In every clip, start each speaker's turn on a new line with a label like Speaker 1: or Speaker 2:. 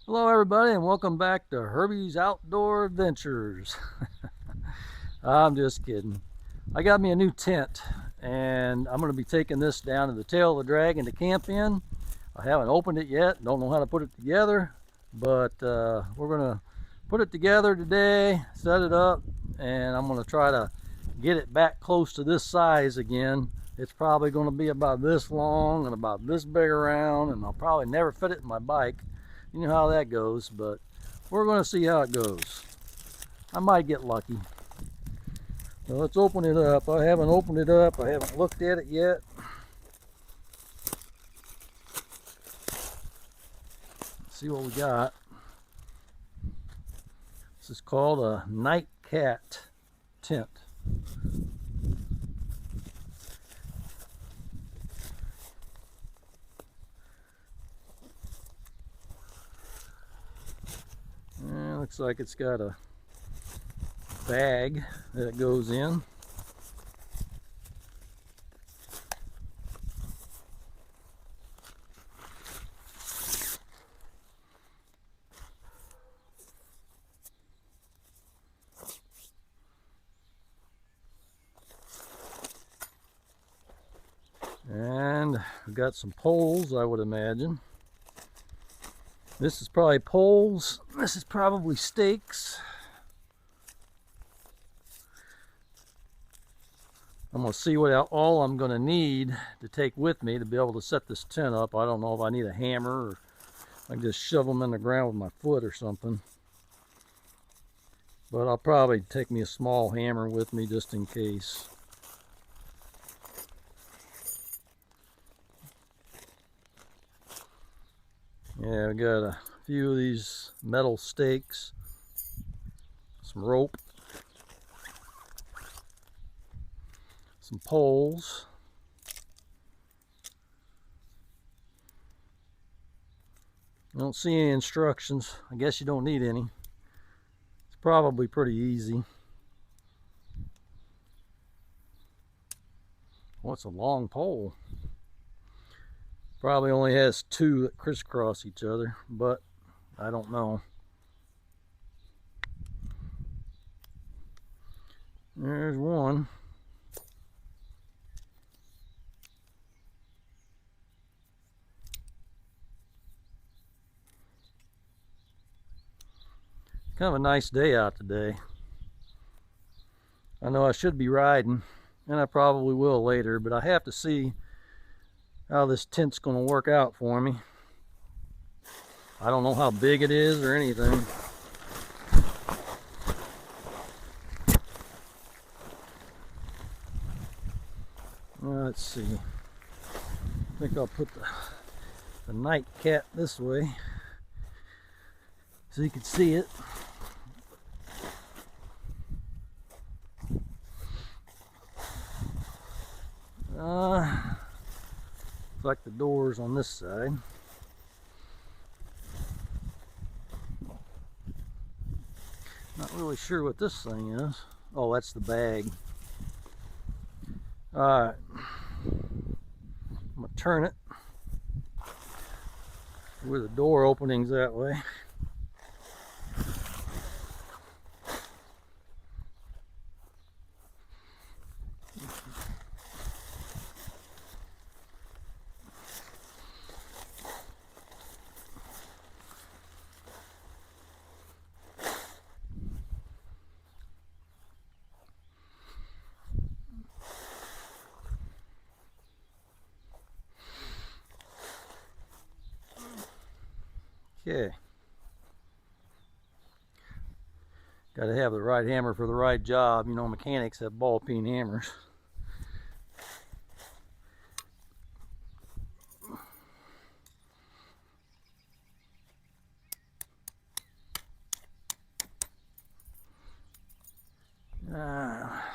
Speaker 1: Hello everybody and welcome back to Herbies Outdoor Adventures. I'm just kidding. I got me a new tent and I'm going to be taking this down to the Tail of the Dragon to camp in. I haven't opened it yet, don't know how to put it together, but we're going to put it together today, set it up, and I'm going to try to get it back close to this size again. It's probably going to be about this long and about this big around, and I'll probably never fit it in my bike. You know how that goes, but we're going to see how it goes. I might get lucky. So let's open it up. I haven't opened it up. I haven't looked at it yet. Let's see what we got. This is called a Night Cat tent. And looks like it's got a bag that it goes in. And we've got some poles, I would imagine. This is probably poles. This is probably stakes. I'm going to see what all I'm going to need to take with me to be able to set this tent up. I don't know if I need a hammer or I can just shove them in the ground with my foot or something. But I'll probably take me a small hammer with me just in case. Yeah, we got a few of these metal stakes, some rope, some poles. I don't see any instructions. I guess you don't need any. It's probably pretty easy. Oh, it's a long pole. Probably only has two that crisscross each other, but I don't know. There's one. Kind of a nice day out today. I know I should be riding, and I probably will later, but I have to see how this tent's going to work out for me. I don't know how big it is or anything. Let's see. I think I'll put the Night Cat this way so you can see it. Looks like the door's on this side. Not really sure what this thing is. Oh, that's the bag. Alright. I'm going to turn it where the door opening's that way. Okay. Got to have the right hammer for the right job. You know, mechanics have ball peen hammers.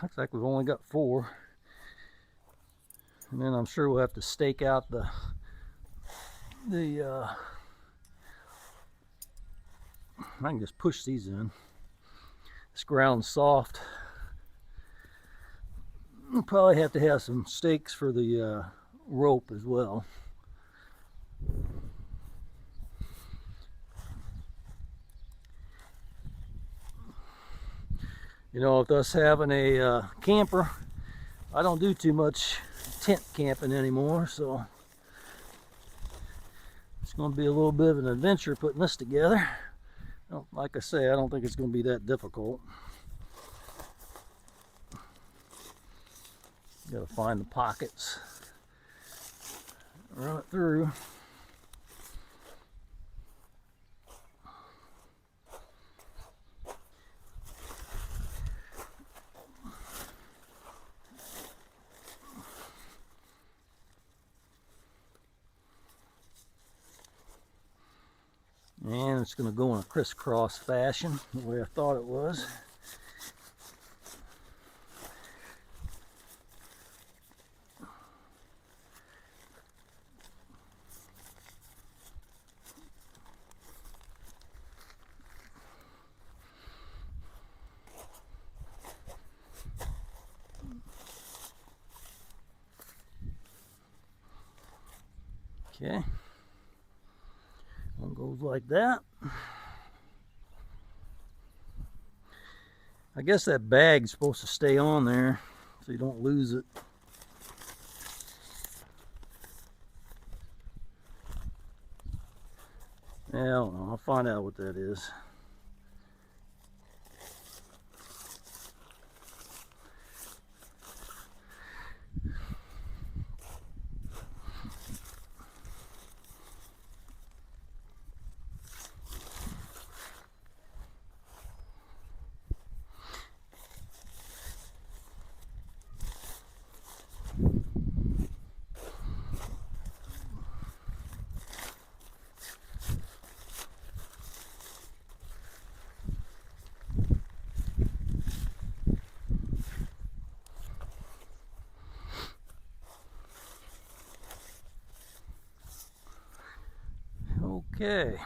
Speaker 1: Looks like we've only got 4. And then I'm sure we'll have to stake out I can just push these in. This ground's soft. We'll probably have to have some stakes for the rope as well. You know, with us having a camper, I don't do too much tent camping anymore, so it's going to be a little bit of an adventure putting this together. Well, like I say, I don't think it's going to be that difficult. Got to find the pockets, run it through. And it's going to go in a crisscross fashion, the way I thought it was. Okay. One goes like that. I guess that bag's supposed to stay on there so you don't lose it. Yeah, I don't know. I'll find out what that is. Okay.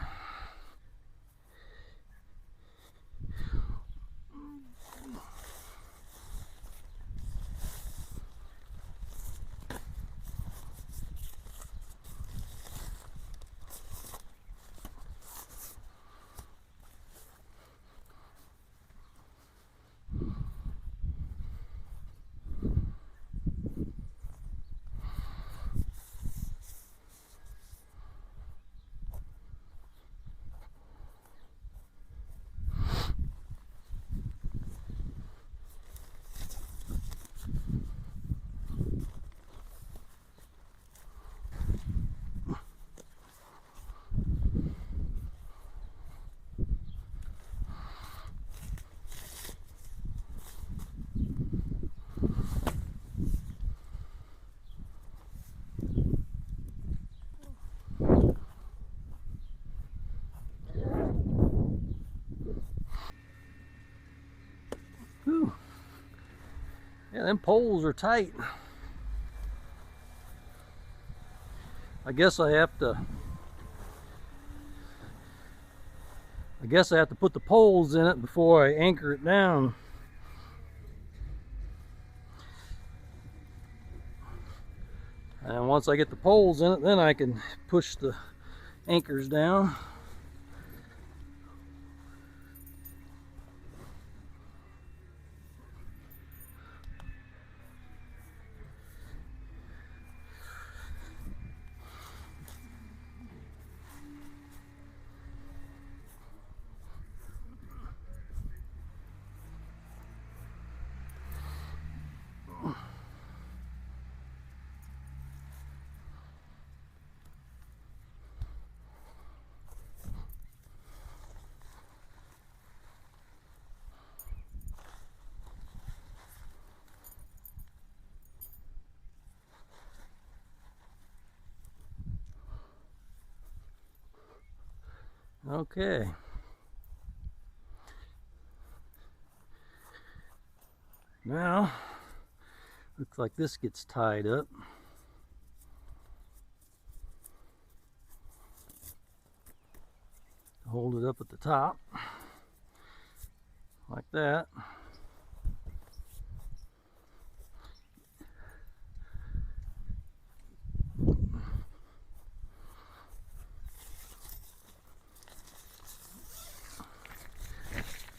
Speaker 1: Whew. Yeah, them poles are tight. I guess I have to put the poles in it before I anchor it down. And once I get the poles in it, then I can push the anchors down. Okay. Now, looks like this gets tied up. Hold it up at the top, like that.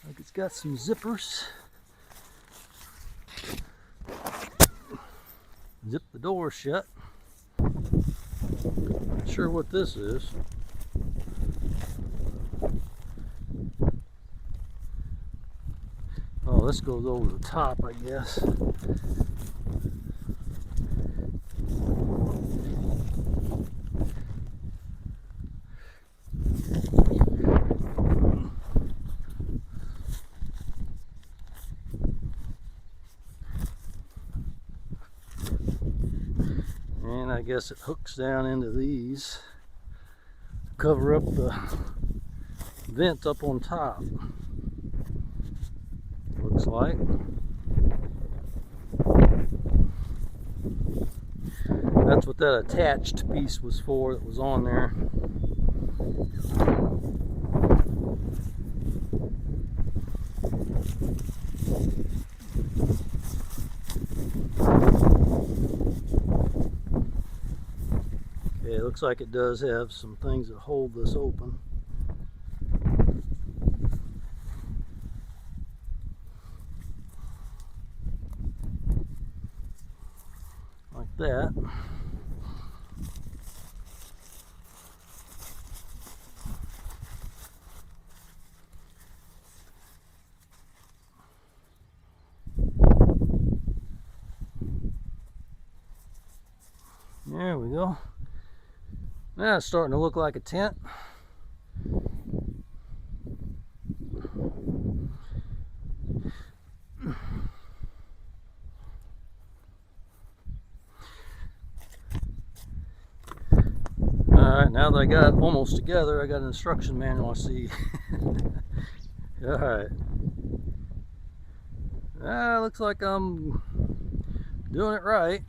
Speaker 1: Like it's got some zippers. zip the door shut. Not sure what this is. Oh, this goes over the top, I guess. And I guess it hooks down into these to cover up the vent up on top. Looks like. That's what that attached piece was for that was on there. Okay, it looks like it does have some things that hold this open. Like that. There we go. Now it's starting to look like a tent. Alright, now that I got it almost together, I got an instruction manual I see. Alright. Looks like I'm doing it right.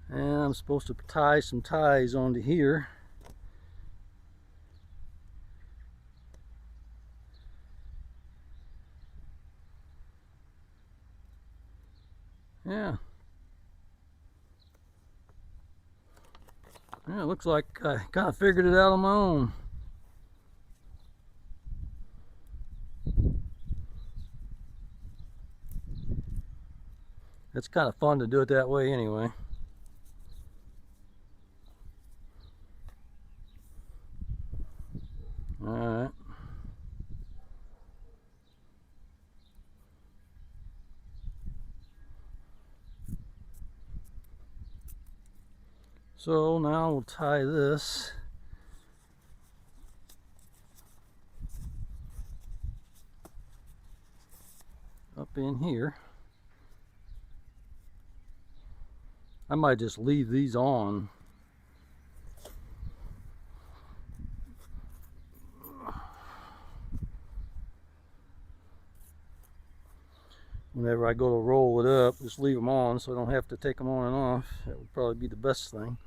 Speaker 1: And I'm supposed to tie some ties onto here. Yeah. Yeah, it looks like I kind of figured it out on my own. It's kind of fun to do it that way anyway. Alright. So now we'll tie this up in here. I might just leave these on. Whenever I go to roll it up, just leave them on so I don't have to take them on and off. That would probably be the best thing.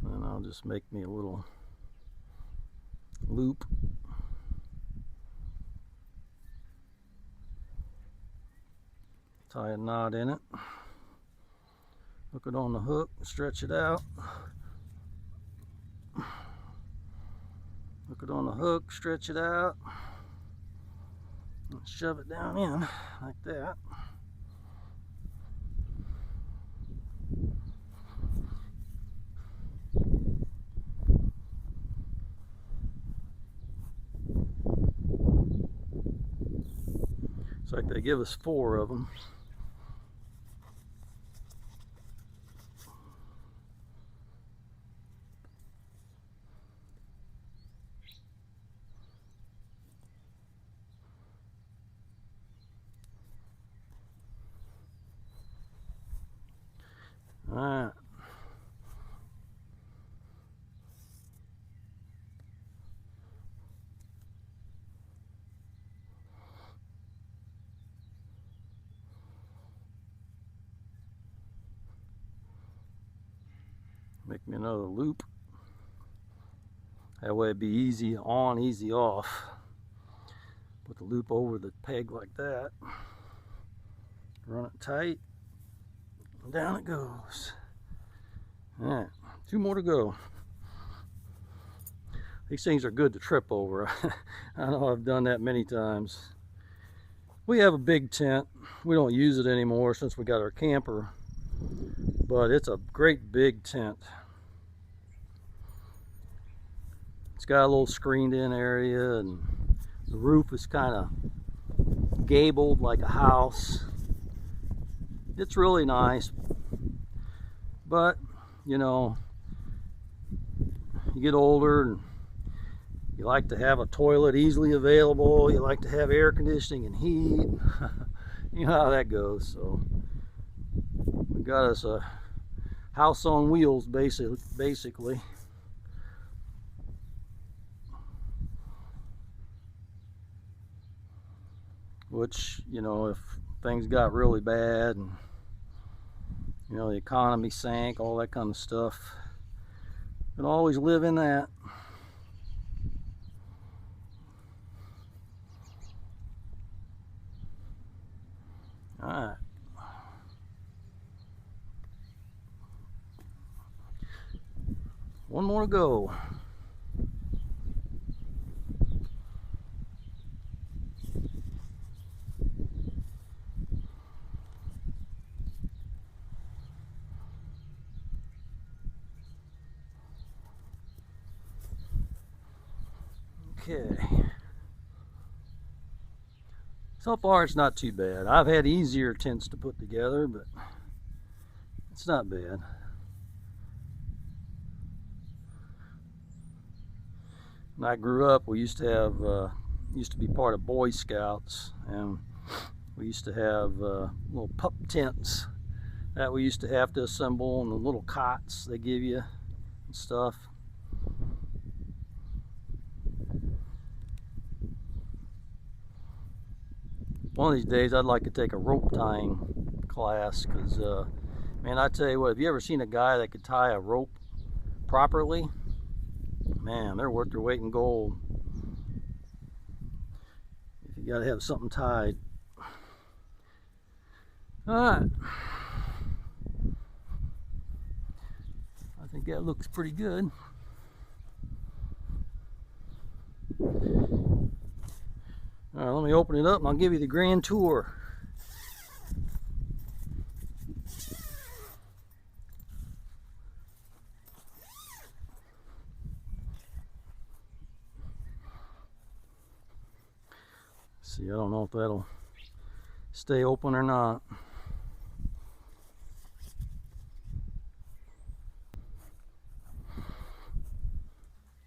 Speaker 1: And I'll just make me a little loop. Tie a knot in it. Hook it on the hook, stretch it out. Hook it on the hook, stretch it out, and shove it down in like that. It's like they give us 4 of them. Alright. Make me another loop. That way it'd be easy on, easy off. Put the loop over the peg like that. Run it tight. And down it goes. Alright, 2 more to go. These things are good to trip over. I know I've done that many times. We have a big tent. We don't use it anymore since we got our camper, but it's a great big tent. It's got a little screened in area, and the roof is kind of gabled like a house. It's really nice, but you know, you get older and you like to have a toilet easily available, you like to have air conditioning and heat. You know how that goes. So we got us a house on wheels basically. Which, you know, if things got really bad and, you know, the economy sank, all that kind of stuff, you can always live in that. Alright. One more to go. Okay. So far it's not too bad. I've had easier tents to put together, but it's not bad. When I grew up, we used to have used to be part of Boy Scouts, and we used to have little pup tents that we used to have to assemble, and the little cots they give you and stuff. One of these days I'd like to take a rope tying class, because man, I tell you what, have you ever seen a guy that could tie a rope properly? Man, they're worth their weight in gold. If you gotta have something tied. Alright, I think that looks pretty good. Alright, let me open it up and I'll give you the grand tour. See, I don't know if that'll stay open or not.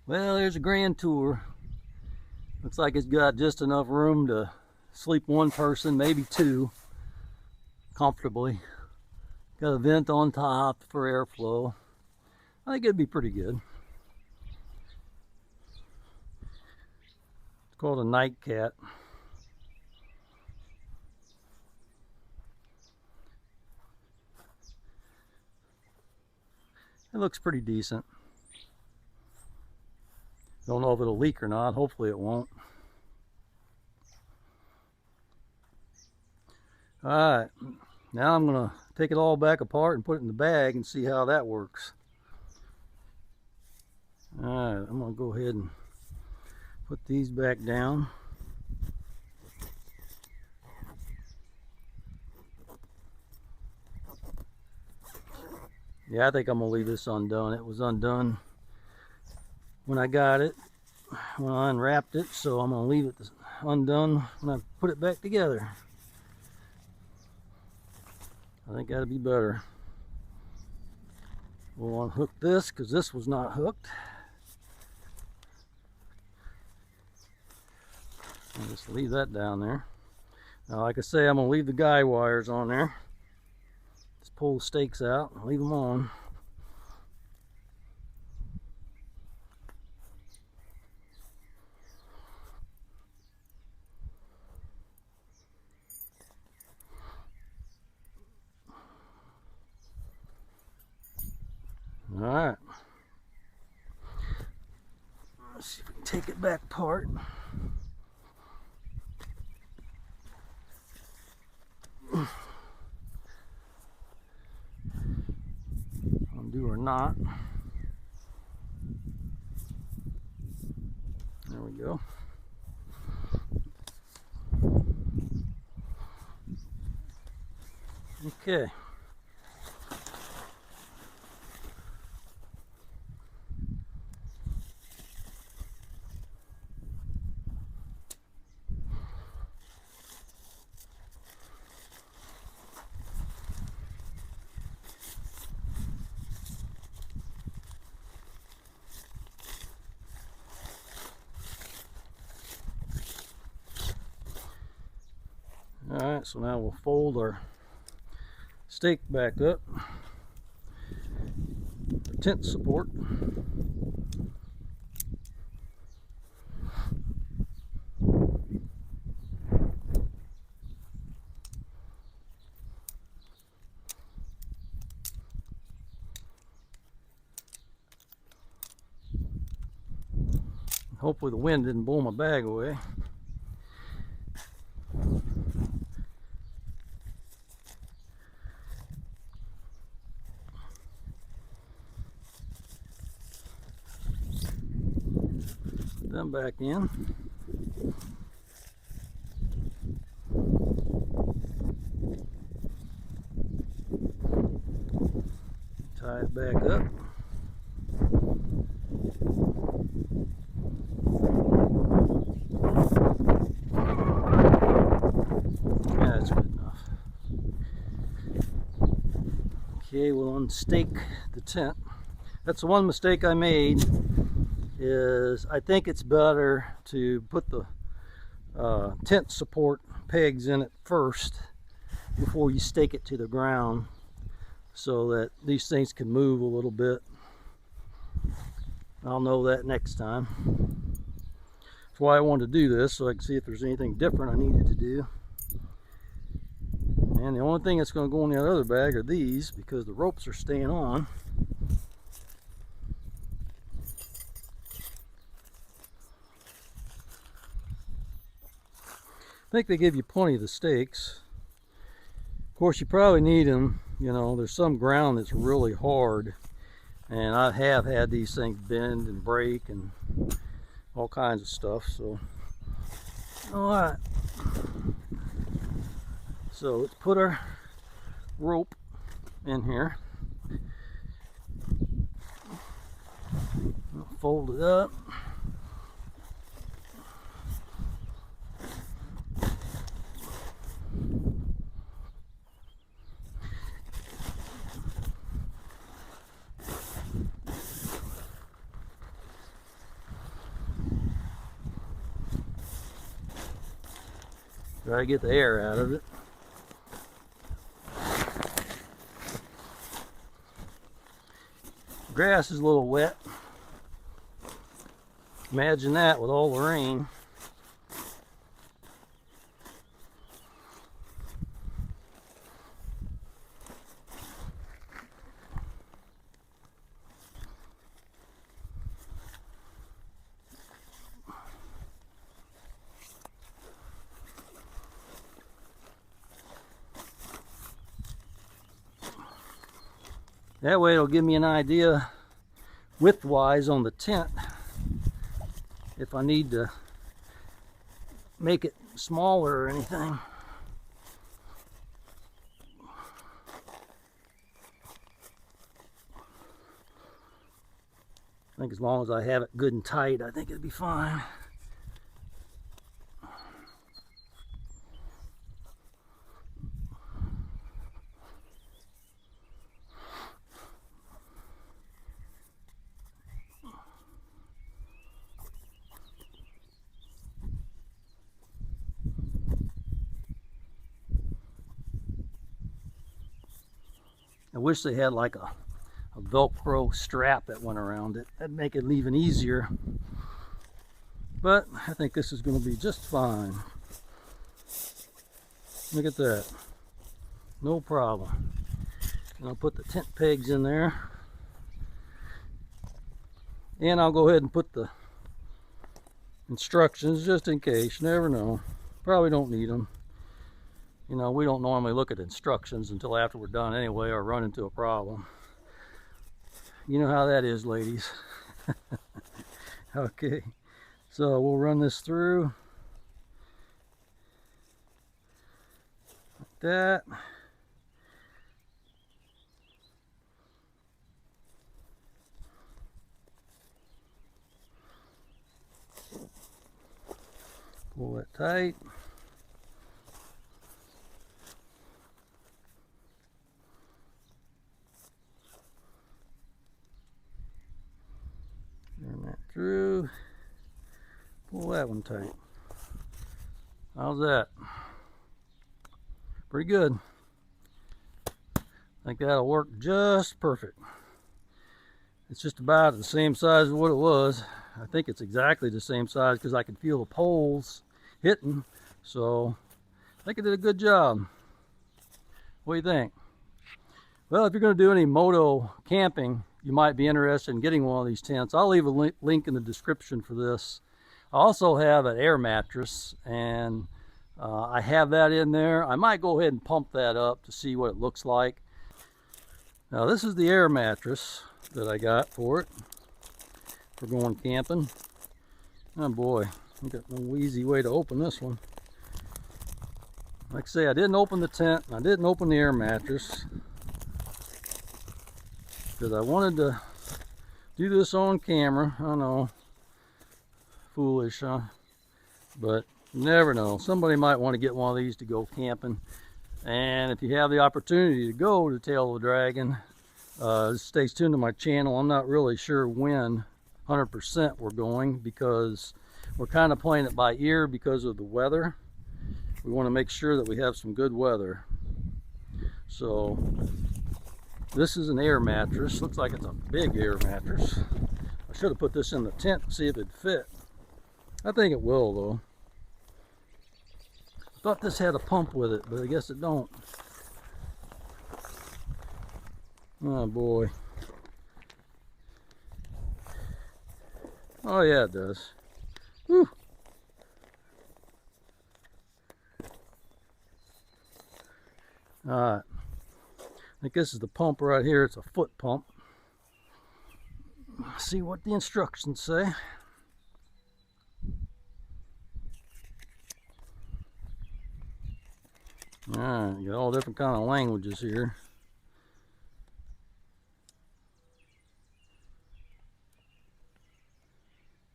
Speaker 1: Well, there's a grand tour. Looks like it's got just enough room to sleep one person, maybe two, comfortably. Got a vent on top for airflow. I think it'd be pretty good. It's called a nightcat. It looks pretty decent. Don't know if it'll leak or not. Hopefully it won't. Alright, now I'm going to take it all back apart and put it in the bag and see how that works. Alright, I'm going to go ahead and put these back down. Yeah, I think I'm going to leave this undone. It was undone when I got it, when I unwrapped it, so I'm going to leave it undone when I put it back together. I think that'd be better. We'll unhook this because this was not hooked. I'll just leave that down there. Now, like I say, I'm going to leave the guy wires on there. Just pull the stakes out and leave them on. Alright. Let's see if we can take it back apart. Undo or not. go. Okay. Alright, so now we'll fold our stake back up, the tent support. Hopefully the wind didn't blow my bag away. Put them back in. Tie it back up. Yeah, that's good enough. Okay, we'll unstake the tent. That's the one mistake I made, is I think it's better to put the tent support pegs in it first before you stake it to the ground, so that these things can move a little bit. I'll know that next time. That's why I wanted to do this, so I can see if there's anything different I needed to do. And the only thing that's going to go in the other bag are these, because the ropes are staying on. I think they give you plenty of the stakes. Of course, you probably need them. You know, there's some ground that's really hard, and I have had these things bend and break and all kinds of stuff. So, all right. So let's put our rope in here. I'll fold it up. Try to get the air out of it. Grass is a little wet. Imagine that with all the rain. That way it'll give me an idea width-wise on the tent if I need to make it smaller or anything. I think as long as I have it good and tight, I think it'll be fine. I wish they had like a Velcro strap that went around it. That'd make it even easier. But I think this is going to be just fine. Look at that. No problem. And I'll put the tent pegs in there. And I'll go ahead and put the instructions just in case. You never know. Probably don't need them. You know, we don't normally look at instructions until after we're done anyway, or run into a problem. You know how that is, ladies. Okay, So we'll run this through like that. Pull it tight. Run that through. Pull that one tight. How's that? Pretty good. I think that'll work just perfect. It's just about the same size as what it was. I think it's exactly the same size because I can feel the poles hitting. So I think I did a good job. What do you think? Well, if you're going to do any moto camping, you might be interested in getting one of these tents. I'll leave a link in the description for this. I also have an air mattress, and I have that in there. I might go ahead and pump that up to see what it looks like. Now this is the air mattress that I got for it, for going camping. Oh boy, I got no easy way to open this one. Like I say, I didn't open the tent, and I didn't open the air mattress, because I wanted to do this on camera. I know, foolish, huh? But you never know. Somebody might want to get one of these to go camping. And if you have the opportunity to go to Tail of the Dragon, stay tuned to my channel. I'm not really sure when 100% we're going, because we're kind of playing it by ear because of the weather. We want to make sure that we have some good weather. So this is an air mattress. Looks like it's a big air mattress. I should have put this in the tent to see if it'd fit. I think it will though. I thought this had a pump with it, but I guess it don't. Oh boy. Oh yeah, it does. Whew. Alright. I think this is the pump right here. It's a foot pump. Let's see what the instructions say. Alright, you got all different kind of languages here.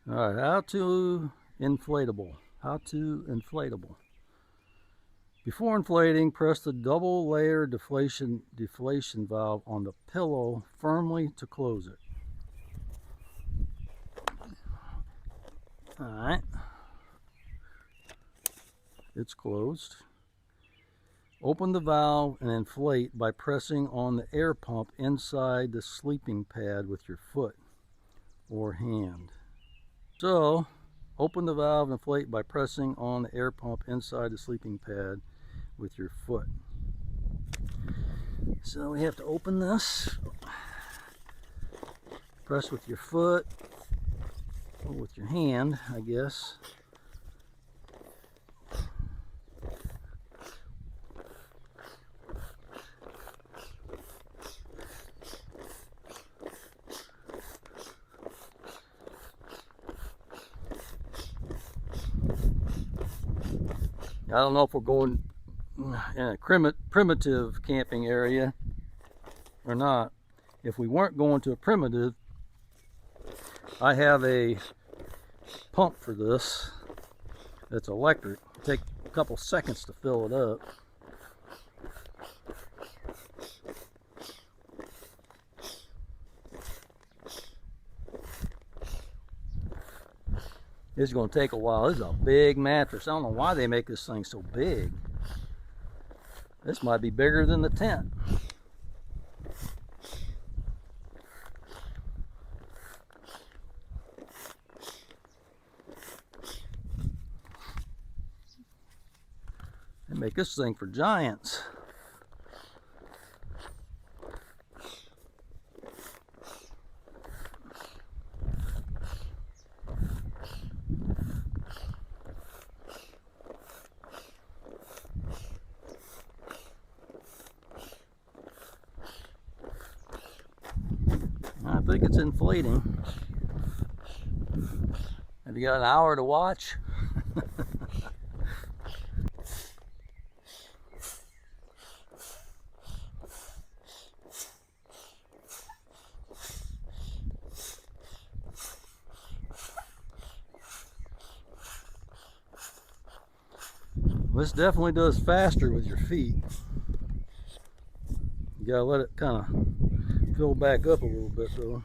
Speaker 1: Alright, how to inflatable. Before inflating, press the double layer deflation valve on the pillow firmly to close it. Alright. It's closed. Open the valve and inflate by pressing on the air pump inside the sleeping pad with your foot or hand. So, open the valve and inflate by pressing on the air pump inside the sleeping pad with your foot. So we have to open this. Press with your foot, or with your hand, I guess. I don't know if we're going in a primitive camping area or not. If we weren't going to a primitive, I have a pump for this that's electric. It'll take a couple seconds to fill it up. It's going to take a while. This is a big mattress. I don't know why they make this thing so big. This might be bigger than the tent. They make this thing for giants. I think it's inflating. Have You got an hour to watch? This definitely does faster with your feet. You gotta let it kind of fill back up a little bit though.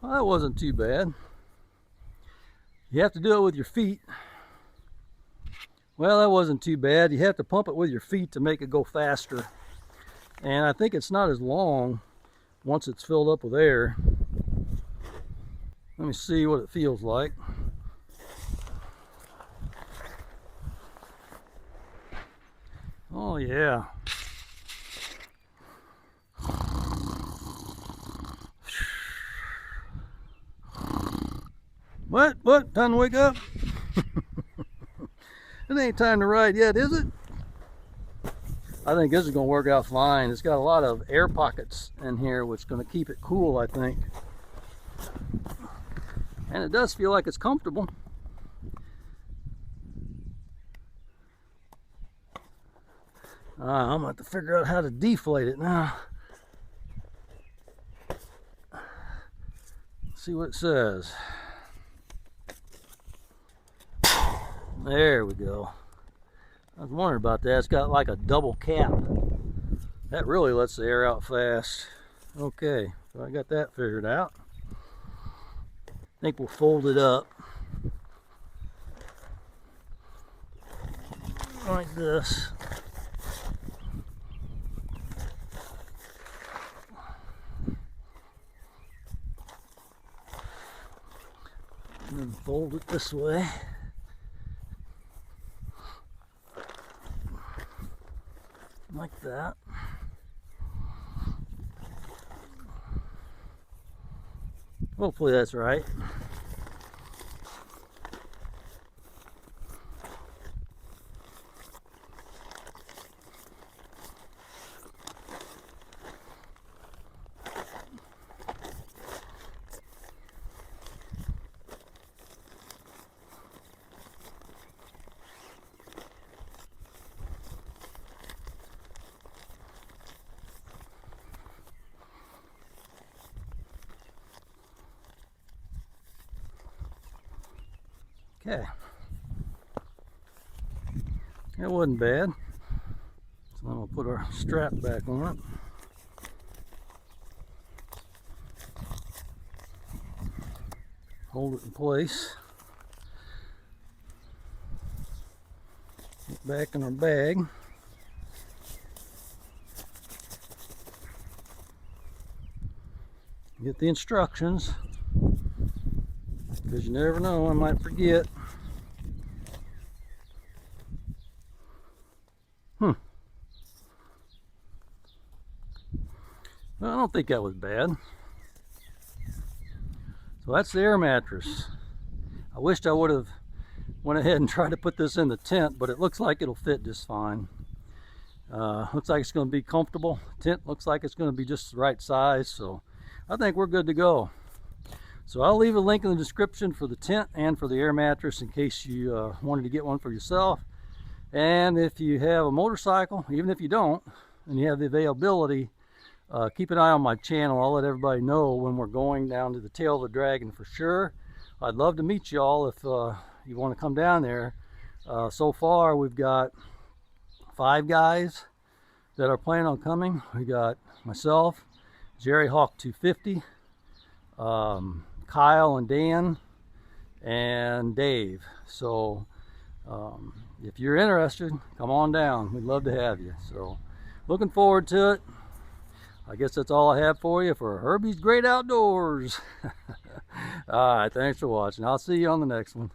Speaker 1: Well, that wasn't too bad. You have to do it with your feet. Well, that wasn't too bad. You have to pump it with your feet to make it go faster. And I think it's not as long once it's filled up with air. Let me see what it feels like. Oh yeah. What? Time to wake up? It ain't time to ride yet, is it? I think this is going to work out fine. It's got a lot of air pockets in here, which is going to keep it cool, I think. And it does feel like it's comfortable. I'm going to have to figure out how to deflate it now. Let's see what it says. There we go. I was wondering about that. It's got like a double cap. That really lets the air out fast. Okay, so I got that figured out. I think we'll fold it up like this. And then fold it this way. Like that. Hopefully that's right. Okay, that wasn't bad. So I'm going to put our strap back on it. Hold it in place. Get back in our bag. Get the instructions, because you never know, I might forget. Well, I don't think that was bad. So that's the air mattress. I wished I would have went ahead and tried to put this in the tent, but it looks like it'll fit just fine. Looks like it's going to be comfortable. Tent looks like it's going to be just the right size, so I think we're good to go. So I'll leave a link in the description for the tent and for the air mattress in case you wanted to get one for yourself. And if you have a motorcycle, even if you don't, and you have the availability, keep an eye on my channel. I'll let everybody know when we're going down to the Tail of the Dragon for sure. I'd love to meet y'all if you want to come down there. So far we've got 5 guys that are planning on coming. We got myself, Jerry Hawk 250, Kyle and Dan, and Dave. So if you're interested, come on down. We'd love to have you. So looking forward to it. I guess that's all I have for you for Herbie's Great Outdoors. All right, thanks for watching. I'll see you on the next one.